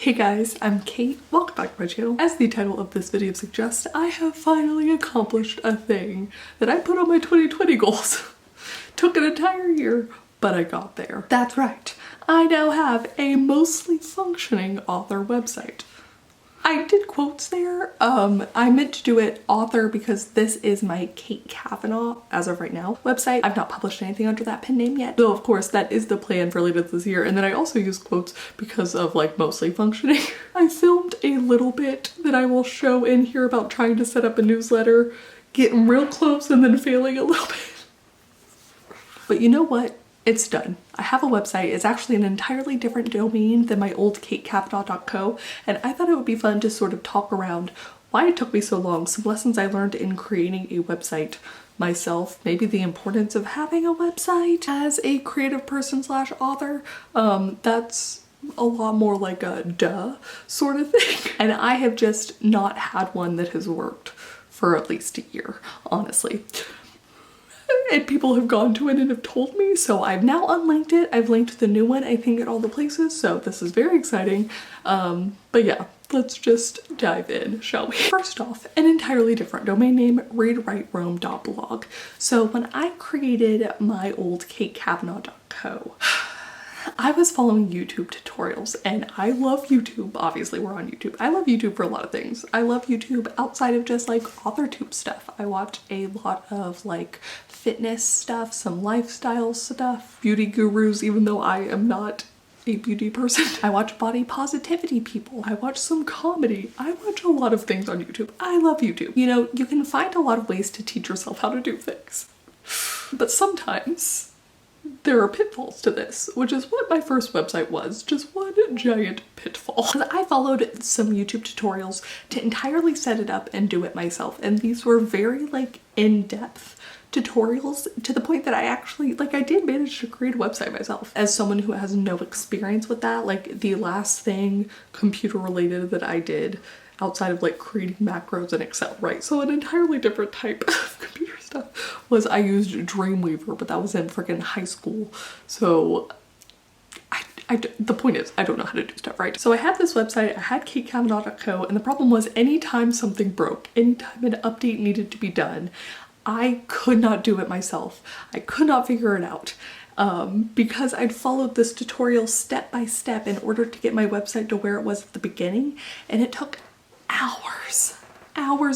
Hey guys, I'm Kate. Welcome back to my channel. As the title of this video suggests, I have finally accomplished a thing that I put on my 2020 goals. Took an entire year, but I got there. That's right. I now have a mostly functioning author website. I did quotes there. I meant to do it author because this is my Kate Cavanaugh, as of right now, website. I've not published anything under that pen name yet. Though of course that is the plan for later this year. And then I also use quotes because of like mostly functioning. I filmed a little bit that I will show in here about trying to set up a newsletter, getting real close and then failing a little bit. But you know what? It's done. I have a website. It's actually an entirely different domain than my old katecavanaugh.co, and I thought it would be fun to sort of talk around why it took me so long, some lessons I learned in creating a website myself, maybe the importance of having a website as a creative person slash author. That's a lot more like a duh sort of thing. And I have just not had one that has worked for at least a year, honestly. And people have gone to it and have told me, so I've now unlinked it. I've linked the new one, I think, at all the places, so this is very exciting. But yeah, let's just dive in, shall we? First off, an entirely different domain name, readwriteroam.blog. So when I created my old katecavanaugh.co, I was following YouTube tutorials, and I love YouTube. Obviously we're on YouTube. I love YouTube for a lot of things. I love YouTube outside of just like AuthorTube stuff. I watch a lot of like fitness stuff, some lifestyle stuff, beauty gurus, even though I am not a beauty person. I watch body positivity people. I watch some comedy. I watch a lot of things on YouTube. I love YouTube. You know, you can find a lot of ways to teach yourself how to do things. But sometimes there are pitfalls to this, which is what my first website was, just one giant pitfall. I followed some YouTube tutorials to entirely set it up and do it myself, and these were very like in-depth tutorials to the point that I actually, like, I did manage to create a website myself. As someone who has no experience with that, like the last thing computer related that I did outside of like creating macros in Excel, right? So an entirely different type of computer stuff was I used Dreamweaver, but that was in freaking high school. So the point is, I don't know how to do stuff right. So I had this website, I had katecavanaugh.co, and the problem was anytime something broke, anytime an update needed to be done, I could not do it myself. I could not figure it out. Because I'd followed this tutorial step by step in order to get my website to where it was at the beginning, and it took hours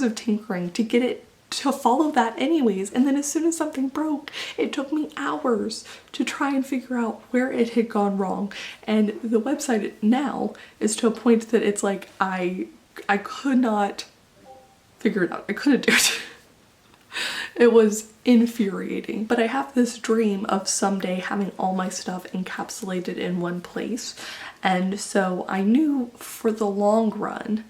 of tinkering to get it to follow that anyways. And then as soon as something broke, it took me hours to try and figure out where it had gone wrong. And the website now is to a point that it's like I could not figure it out. I couldn't do it. It was infuriating. But I have this dream of someday having all my stuff encapsulated in one place. And so I knew for the long run,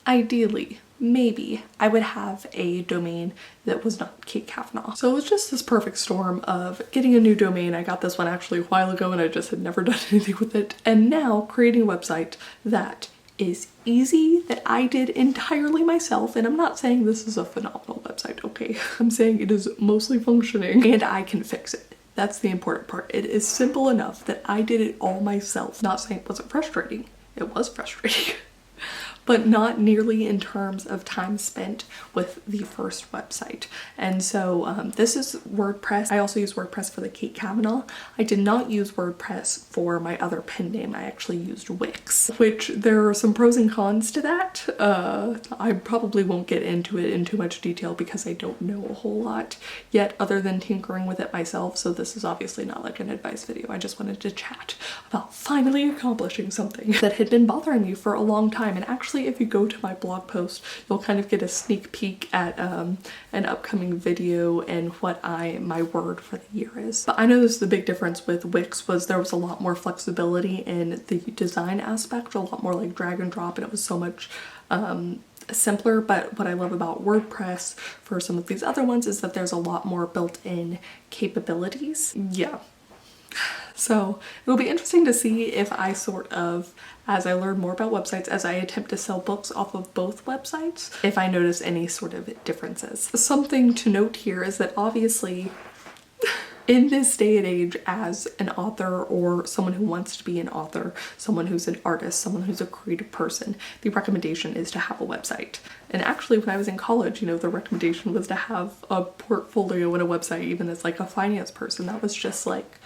ideally, maybe I would have a domain that was not Kate Cavanaugh. So it was just this perfect storm of getting a new domain. I got this one actually a while ago and I just had never done anything with it. And now creating a website that is easy, that I did entirely myself. And I'm not saying this is a phenomenal website, okay? I'm saying it is mostly functioning and I can fix it. That's the important part. It is simple enough that I did it all myself. Not saying it wasn't frustrating. It was frustrating. But not nearly in terms of time spent with the first website. And so this is WordPress. I also use WordPress for the Kate Cavanaugh. I did not use WordPress for my other pen name. I actually used Wix, which there are some pros and cons to that. I probably won't get into it in too much detail because I don't know a whole lot yet other than tinkering with it myself. So this is obviously not like an advice video. I just wanted to chat about finally accomplishing something that had been bothering me for a long time. And actually, if you go to my blog post, you'll kind of get a sneak peek at an upcoming video and what my word for the year is. But I know this is the big difference with Wix was there was a lot more flexibility in the design aspect, a lot more like drag and drop, and it was so much simpler. But what I love about WordPress for some of these other ones is that there's a lot more built-in capabilities. Yeah. So it'll be interesting to see if I sort of, as I learn more about websites, as I attempt to sell books off of both websites, if I notice any sort of differences. Something to note here is that obviously In this day and age, as an author or someone who wants to be an author, someone who's an artist, someone who's a creative person, the recommendation is to have a website. And actually when I was in college, you know, the recommendation was to have a portfolio and a website. Even as like a finance person, that was just like,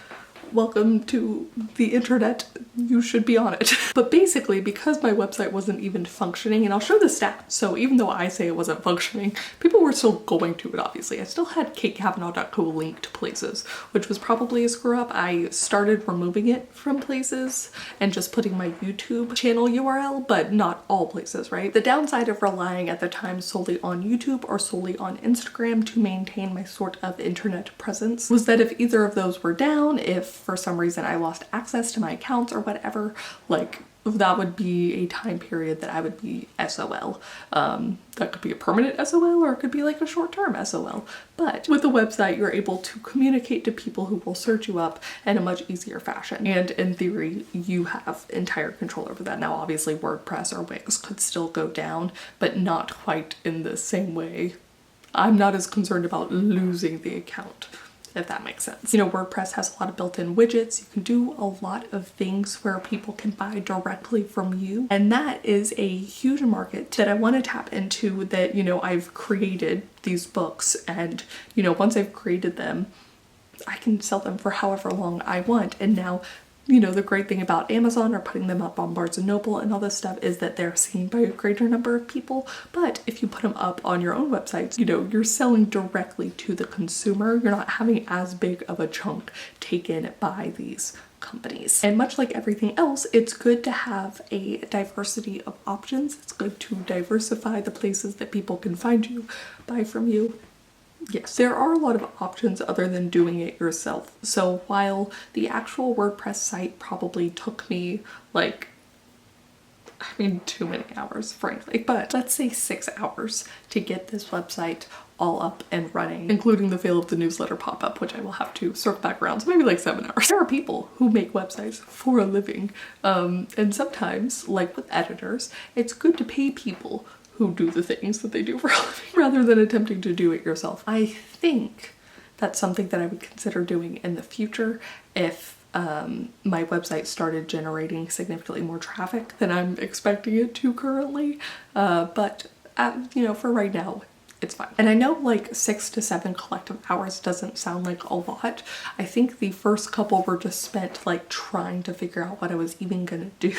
welcome to the internet, you should be on it. But basically, because my website wasn't even functioning, and I'll show the stats, so even though I say it wasn't functioning, people were still going to it, obviously. I still had Cavanaugh.co linked places, which was probably a screw up. I started removing it from places and just putting my YouTube channel URL, but not all places, right? The downside of relying at the time solely on YouTube or solely on Instagram to maintain my sort of internet presence was that if either of those were down, if for some reason I lost access to my accounts or whatever, like that would be a time period that I would be SOL. That could be a permanent SOL or it could be like a short-term SOL. But with a website, you're able to communicate to people who will search you up in a much easier fashion. And in theory, you have entire control over that. Now, obviously WordPress or Wix could still go down, but not quite in the same way. I'm not as concerned about losing the account, if that makes sense. You know, WordPress has a lot of built-in widgets. You can do a lot of things where people can buy directly from you. And that is a huge market that I want to tap into, that, you know, I've created these books and, you know, once I've created them, I can sell them for however long I want. And now, you know, the great thing about Amazon or putting them up on Barnes & Noble and all this stuff is that they're seen by a greater number of people. But if you put them up on your own websites, you know, you're selling directly to the consumer. You're not having as big of a chunk taken by these companies. And much like everything else, it's good to have a diversity of options. It's good to diversify the places that people can find you, buy from you. Yes, there are a lot of options other than doing it yourself. So while the actual WordPress site probably took me like, I mean, too many hours, frankly, but let's say 6 hours to get this website all up and running, including the fail of the newsletter pop-up, which I will have to circle back around, so maybe like 7 hours. There are people who make websites for a living, and sometimes, like with editors, it's good to pay people who do the things that they do for a living rather than attempting to do it yourself. I think that's something that I would consider doing in the future if my website started generating significantly more traffic than I'm expecting it to currently. But you know, for right now, it's fine. And I know like 6 to 7 collective hours doesn't sound like a lot. I think the first couple were just spent like trying to figure out what I was even gonna do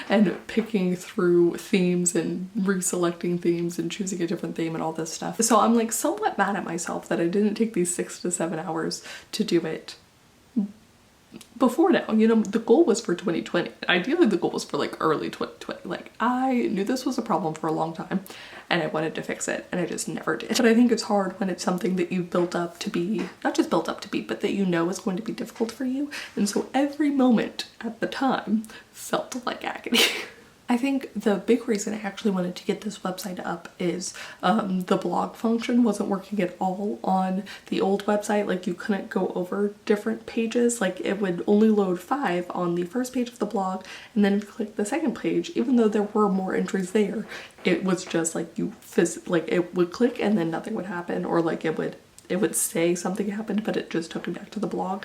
and picking through themes and reselecting themes and choosing a different theme and all this stuff. So I'm like somewhat mad at myself that I didn't take these 6 to 7 hours to do it before now. You know, the goal was for 2020. Ideally the goal was for like early 2020. Like I knew this was a problem for a long time and I wanted to fix it and I just never did. But I think it's hard when it's something that you've built up to be, not just built up to be, but that you know is going to be difficult for you. And so every moment at the time felt like agony. I think the big reason I actually wanted to get this website up is the blog function wasn't working at all on the old website. Like you couldn't go over different pages. Like it would only load 5 on the first page of the blog, and then if you click the second page, even though there were more entries there, it was just like like it would click and then nothing would happen, or like it would say something happened but it just took me back to the blog.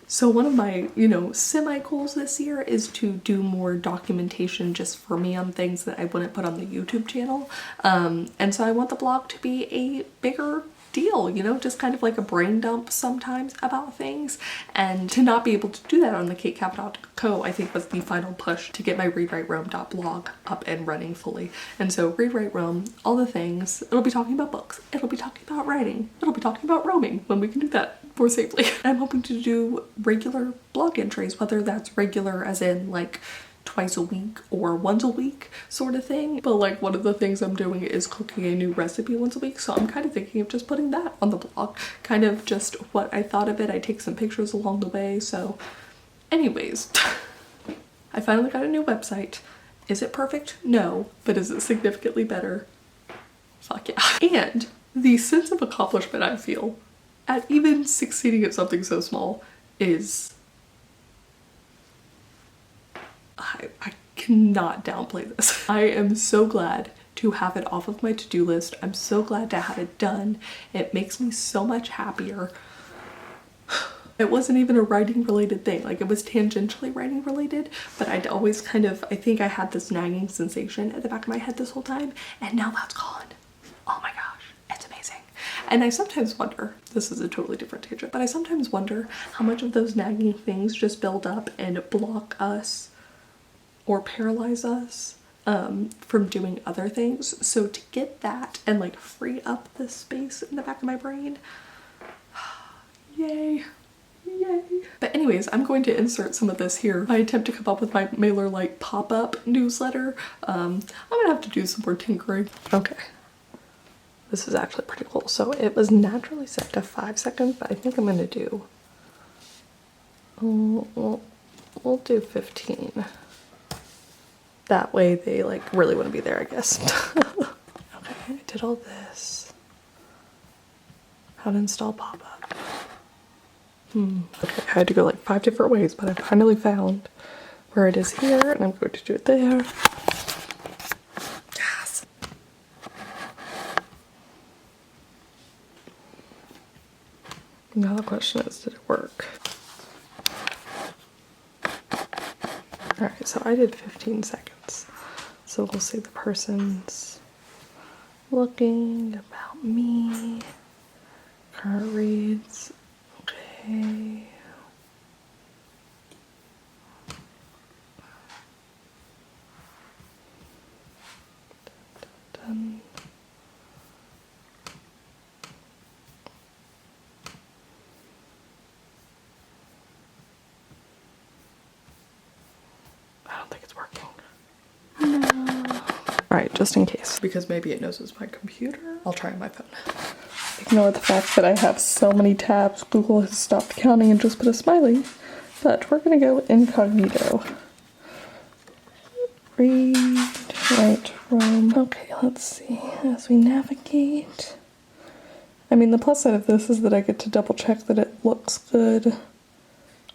So one of my, you know, semi-goals this year is to do more documentation just for me on things that I wouldn't put on the YouTube channel. And so I want the blog to be a bigger deal, you know, just kind of like a brain dump sometimes about things. And to not be able to do that on the Cavanaugh.co, I think was the final push to get my readwriteroam.blog up and running fully. And so readwriteroam, all the things, it'll be talking about books, it'll be talking about writing, it'll be talking about roaming when we can do that more safely. I'm hoping to do regular blog entries, whether that's regular as in like twice a week or once a week sort of thing. But like one of the things I'm doing is cooking a new recipe once a week, so I'm kind of thinking of just putting that on the blog, kind of just what I thought of it. I take some pictures along the way. So anyways, I finally got a new website. Is it perfect? No. But is it significantly better? Fuck yeah. And the sense of accomplishment I feel at even succeeding at something so small is, I cannot downplay this. I am so glad to have it off of my to-do list. I'm so glad to have it done. It makes me so much happier. It wasn't even a writing related thing. Like, it was tangentially writing related, but I'd always kind of, I think I had this nagging sensation at the back of my head this whole time, and now that's gone. Oh my gosh, it's amazing. And I sometimes wonder, this is a totally different tangent, but I sometimes wonder how much of those nagging things just build up and block us or paralyze us from doing other things. So to get that and like free up this space in the back of my brain, yay. Yay. But anyways, I'm going to insert some of this here. I attempt to come up with my MailerLite pop-up newsletter. I'm gonna have to do some more tinkering. Okay. This is actually pretty cool. So it was naturally set to 5 seconds, but I think I'm gonna do, we'll do 15. That way they like really wouldn't be there, I guess. Okay, I did all this. How to install pop-up. Okay, I had to go like 5 different ways, but I finally found where it is here, and I'm going to do it there. Yes! Now the question is, did it work? Alright, so I did 15 seconds. So we'll say the person's looking, about me, current reads. Okay. Done. I don't think it's working. No. Alright, just in case. Because maybe it knows it's my computer. I'll try on my phone. Ignore the fact that I have so many tabs. Google has stopped counting and just put a smiley. But we're gonna go incognito. Readwriteroam. Okay, let's see. As we navigate. I mean, the plus side of this is that I get to double check that it looks good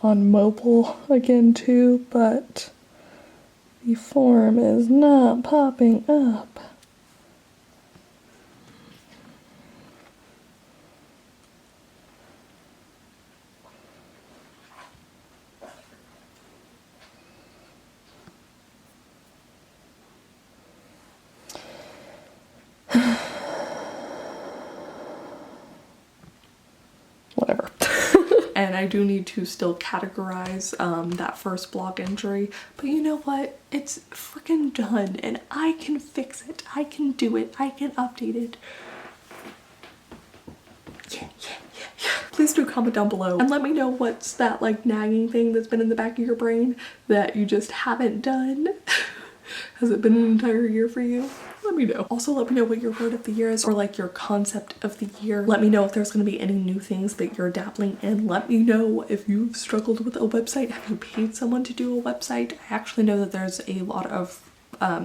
on mobile again too, but the form is not popping up. Whatever. And I do need to still categorize that first blog entry, but you know what? It's freaking done, and I can fix it. I can do it. I can update it. Yeah. Please do comment down below and let me know what's that like nagging thing that's been in the back of your brain that you just haven't done. Has it been an entire year for you? Let me know. Also, let me know what your word of the year is, or like your concept of the year. Let me know if there's going to be any new things that you're dabbling in. Let me know if you've struggled with a website. Have you paid someone to do a website? I actually know that there's a lot of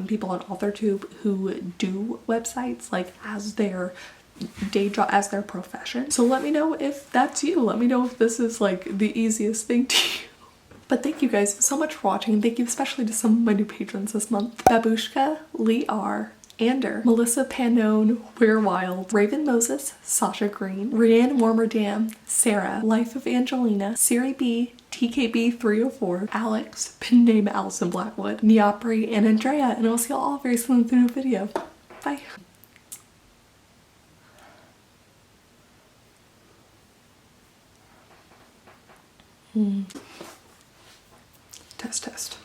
people on AuthorTube who do websites like as their day job, as their profession. So let me know if that's you. Let me know if this is like the easiest thing to you. But thank you guys so much for watching, and thank you especially to some of my new patrons this month. Babushka, Lee R, Ander, Melissa Panone, We're Wild, Raven Moses, Sasha Green, Rianne Warmerdam, Sarah, Life of Angelina, Siri B, TKB 304, Alex, pin name Allison Blackwood, Neopri, and Andrea, and I'll see you all very soon in the new video. Bye. Test.